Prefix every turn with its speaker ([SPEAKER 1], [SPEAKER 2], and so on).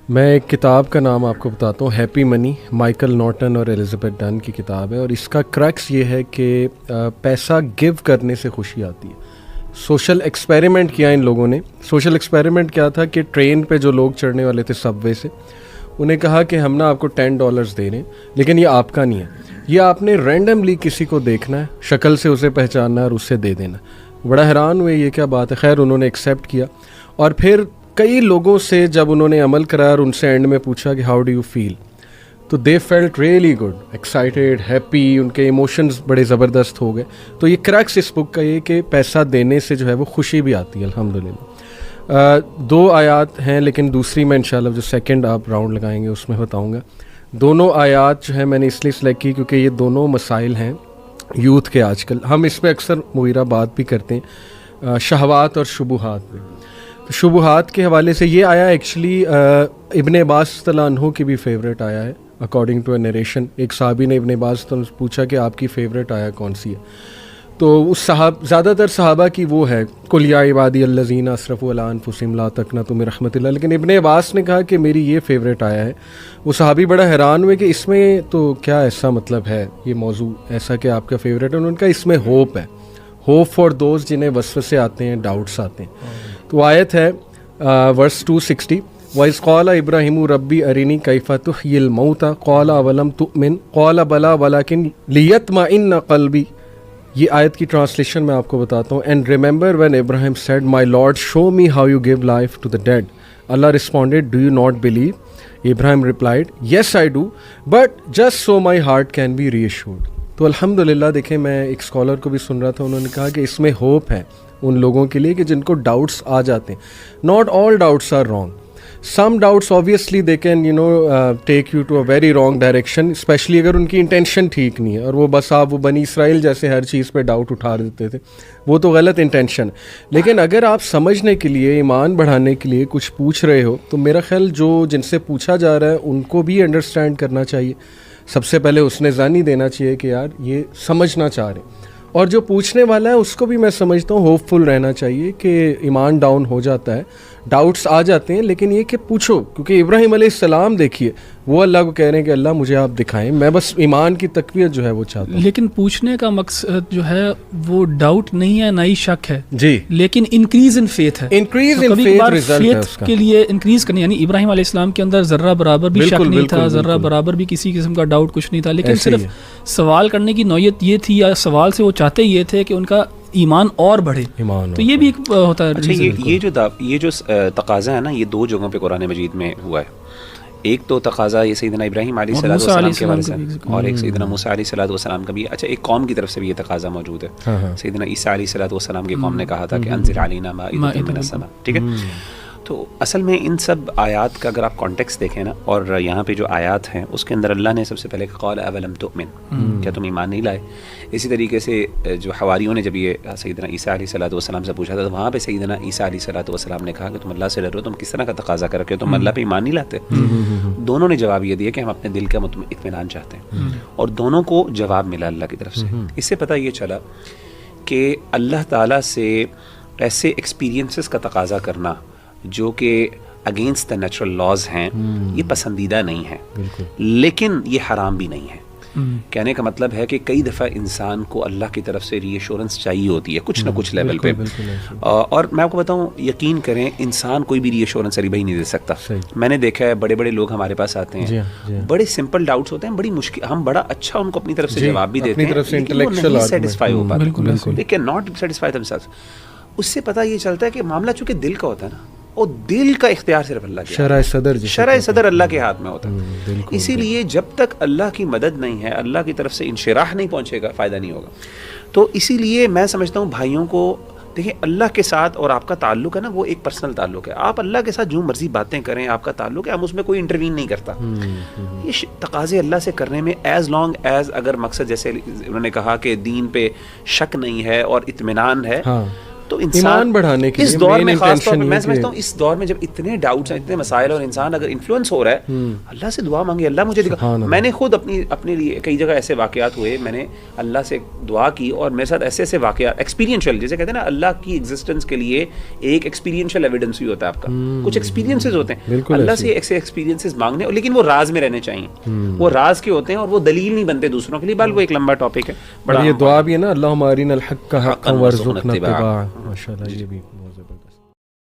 [SPEAKER 1] میں ایک کتاب کا نام آپ کو بتاتا ہوں، ہیپی منی، مائیکل نارٹن اور ایلزبتھ ڈن کی کتاب ہے، اور اس کا کریکس یہ ہے کہ پیسہ گیو کرنے سے خوشی آتی ہے۔ سوشل ایکسپیریمنٹ کیا ان لوگوں نے۔ سوشل ایکسپیریمنٹ کیا تھا کہ ٹرین پہ جو لوگ چڑھنے والے تھے سب وے سے، انہیں کہا کہ ہم نا آپ کو $10 دے رہے ہیں، لیکن یہ آپ کا نہیں ہے، یہ آپ نے رینڈملی کسی کو دیکھنا ہے، شکل سے اسے پہچاننا ہے اور اسے دے دینا۔ بڑا حیران ہوئے یہ کیا بات ہے، خیر انہوں نے ایکسیپٹ کیا، اور پھر کئی لوگوں سے جب انہوں نے عمل کرایا اور ان سے اینڈ میں پوچھا کہ ہاؤ ڈو یو فیل، تو they felt really good, excited, happy, ان کے ایموشنز بڑے زبردست ہو گئے۔ تو یہ کریکس اس بک کا یہ کہ پیسہ دینے سے جو ہے وہ خوشی بھی آتی ہے الحمدللہ۔ 2 آیات ہیں، لیکن دوسری میں انشاءاللہ جو سیکنڈ آپ راؤنڈ لگائیں گے اس میں بتاؤں گا۔ دونوں آیات جو ہے میں نے اس لیے سلیکٹ کی کیونکہ یہ دونوں مسائل ہیں یوتھ کے آج کل، ہم اس پہ اکثر مغیرہ بات بھی کرتے ہیں، شہوات اور شبہات پہ۔ شبہات کے حوالے سے یہ آیا ایکچولی ابن عباس رضی اللہ عنہ کی بھی فیوریٹ آیا ہے، اکارڈنگ ٹو اے نریشن۔ ایک صحابی نے ابن عباس سے پوچھا کہ آپ کی فیوریٹ آیا کون سی ہے، تو اس زیادہ تر صحابہ کی وہ ہے قل یا عبادی الذین اسرفوا علی انفسہم لا تقنطوا من رحمۃ اللہ، لیکن ابن عباس نے کہا کہ میری یہ فیوریٹ آیا ہے۔ وہ صحابی بڑا حیران ہوئے کہ اس میں تو کیا ایسا مطلب ہے یہ موضوع ایسا کہ آپ کا فیوریٹ ہے؟ انہوں نے کہا اس میں ہوپ ہے، ہوپ فار دوز جنہیں وسوسے آتے ہیں، ڈاؤٹس آتے ہیں۔ تو آیت ہے ورس 260، وَإِذْ قَالَ إِبْرَاهِيمُ رَبِّ أَرِنِي كَيْفَ تُحْيِي الْمَوْتَى قَالَ أَوَلَمْ تُؤْمِنْ قَالَ بَلَىٰ وَلَكِنْ لِيَطْمَئِنَّ قَلْبِي۔ یہ آیت کی ٹرانسلیشن میں آپ کو بتاتا ہوں۔ And remember when Ibrahim said my lord show me how you gave life to the dead, Allah responded do you not believe, Ibrahim replied yes I do but just so my heart can be reassured. تو الحمدللہ دیکھیں، میں ایک scholar کو بھی سن رہا تھا، انہوں نے کہا کہ اس میں ہوپ ہے ان لوگوں کے لیے کہ جن کو ڈاؤٹس آ جاتے ہیں۔ Not all doubts are wrong, some doubts obviously they can take you to a very wrong direction، especially اگر ان کی انٹینشن ٹھیک نہیں ہے، اور وہ بس آپ وہ بنی اسرائیل جیسے ہر چیز پہ ڈاؤٹ اٹھا دیتے تھے، وہ تو غلط انٹینشن۔ لیکن اگر آپ سمجھنے کے لیے، ایمان بڑھانے کے لیے کچھ پوچھ رہے ہو، تو میرا خیال جن سے پوچھا جا رہا ہے ان کو بھی انڈرسٹینڈ کرنا چاہیے۔ سب سے پہلے اس نے ذہنی دینا چاہیے کہ یار یہ سمجھنا چاہ رہے ہیں، اور جو پوچھنے والا ہے اس کو بھی میں سمجھتا ہوں ہوپ فل رہنا چاہیے کہ ایمان ڈاؤن ہو جاتا ہے، ڈاؤٹس آ جاتے ہیں، لیکن یہ کہ پوچھو، کیونکہ ابراہیم علیہ السلام دیکھیے وہ اللہ کو کہہ رہے ہیں کہ اللہ مجھے آپ دکھائیں، میں بس ایمان کی تقویت جو ہے وہ چاہتا ہوں۔
[SPEAKER 2] لیکن پوچھنے کا مقصد جو ہے وہ ڈاؤٹ نہیں ہے، نہ ہی شک ہے
[SPEAKER 1] جی،
[SPEAKER 2] لیکن انکریز ان فیتھ ہے،
[SPEAKER 1] انکریز ان فیتھ ریزلٹ ہے اس کا۔
[SPEAKER 2] کے لیے انکریز کرنے، یعنی ابراہیم علیہ السلام کے اندر ذرہ برابر بھی شک نہیں تھا، ذرہ برابر بھی کسی قسم کا ڈاؤٹ کچھ نہیں تھا، لیکن صرف سوال کرنے کی نوعیت یہ تھی، یا سوال سے وہ چاہتے یہ تھے کہ ان کا ایمان اور بڑھے، تو یہ بھی ایک ہوتا ہے۔
[SPEAKER 3] اچھا، یہ جو تقاضا ہے نا، یہ 2 جگہوں پہ قرآن مجید میں ہوا ہے۔ ایک تو تقاضا یہ سیدنا ابراہیم علیہ السلام کے بارے سے، اور ایک سیدنا موسیٰ علیہ السلام کا بھی۔ اچھا، ایک قوم کی طرف سے بھی یہ تقاضا موجود ہے، سیدنا عیسیٰ علیہ السلام کی قوم نے کہا تھا کہ انزل علینا مائدۃ من السماء، ٹھیک ہے۔ تو اصل میں ان سب آیات کا اگر آپ کانٹیکس دیکھیں نا، اور یہاں پہ جو آیات ہیں اس کے اندر اللہ نے سب سے پہلے قال اولم تؤمن، کیا تم ایمان نہیں لائے؟ اسی طریقے سے جو حواریوں نے جب یہ سیدنا عیسیٰ علیہ السلام سے پوچھا تھا، تو وہاں پہ سیدنا عیسیٰ علیہ السلام نے کہا کہ تم اللہ سے ڈرو، تم کس طرح کا تقاضا کر رکھے ہو، تم اللہ پہ ایمان نہیں لاتے؟ دونوں نے جواب یہ دیا کہ ہم اپنے دل کا اطمینان چاہتے ہیں، اور دونوں کو جواب ملا اللہ کی طرف سے۔ اس سے پتہ یہ چلا کہ اللہ تعالیٰ سے ایسے ایکسپیرینسز کا تقاضا کرنا جو کہ اگینسٹ دا نیچرل لاز ہیں، یہ پسندیدہ نہیں ہے، لیکن یہ حرام بھی نہیں ہے۔ کہنے کا مطلب ہے کہ کئی دفعہ انسان کو اللہ کی طرف سے ری ایشورنس چاہیے ہوتی ہے کچھ نہ کچھ لیول پہ، اور میں آپ کو بتاؤں، یقین کریں انسان کوئی بھی ری ایشورنس علی بھائی نہیں دے سکتا۔ میں نے دیکھا ہے بڑے بڑے لوگ ہمارے پاس آتے ہیں، بڑے سمپل ڈاؤٹس ہوتے ہیں، بڑی مشکل، ہم بڑا اچھا ان کو اپنی طرف سے جواب بھی دیتے ہیں، سیٹسفائی ہو پاتے، they can not satisfy them self. اس سے پتہ یہ چلتا ہے کہ معاملہ چونکہ دل کا ہوتا ہے نا، اور دل کا اختیار صرف اللہ کے، شرع صدر اللہ کے ہاتھ میں ہوتا ہے۔ اسی لیے جب تک اللہ کی مدد نہیں ہے، اللہ کی طرف سے انشراح نہیں پہنچے گا، فائدہ نہیں ہوگا۔ تو اسی لیے میں سمجھتا ہوں بھائیوں کو، دیکھیں اللہ کے ساتھ اور آپ کا تعلق ہے نا، وہ ایک پرسنل تعلق ہے، آپ اللہ کے ساتھ جو مرضی باتیں کریں، آپ کا تعلق ہے، ہم اس میں کوئی انٹروین نہیں کرتا۔ یہ تقاضے اللہ سے کرنے میں ایز لانگ ایز، اگر مقصد جیسے انہوں نے کہا کہ دین پہ شک نہیں ہے اور اطمینان ہے، تو انسان
[SPEAKER 1] بڑھانے کے
[SPEAKER 3] اس دور میں خاص طور پہ میں سمجھتا ہوں اس دور میں جب اتنے ڈاؤٹس ہیں اتنے مسائل اور انسان اگر انفلوئنس ہو رہا ہے اللہ سے دعا مانگے اللہ مجھے دکھا. میں نے خود اپنے لیے کئی جگہ ایسے واقعات ہوئے میں نے اللہ سے دعا کی اور میرے ساتھ ایسے ایسے واقعات ایکسپیرینشیل جیسے کہتے ہیں نا اللہ کی ایگزسٹنس کے لیے ایک ایکسپیرینشیل ایویڈنس بھی ہوتا ہے آپ کا کچھ ایکسپیرینسز ہوتے ہیں اللہ سے ایسے ایکسپیرینسز مانگنے لیکن وہ راز میں رہنے چاہیے وہ راز کے ہوتے ہیں اور وہ دلیل نہیں بنتے دوسروں کے لیے بل وہ ایک لمبا ٹاپک ہے بڑا.
[SPEAKER 1] یہ دعا بھی ہے نا اللہم ارنا الحق حقا وارزقنا اتباعہ. ماشاءاللہ یہ بھی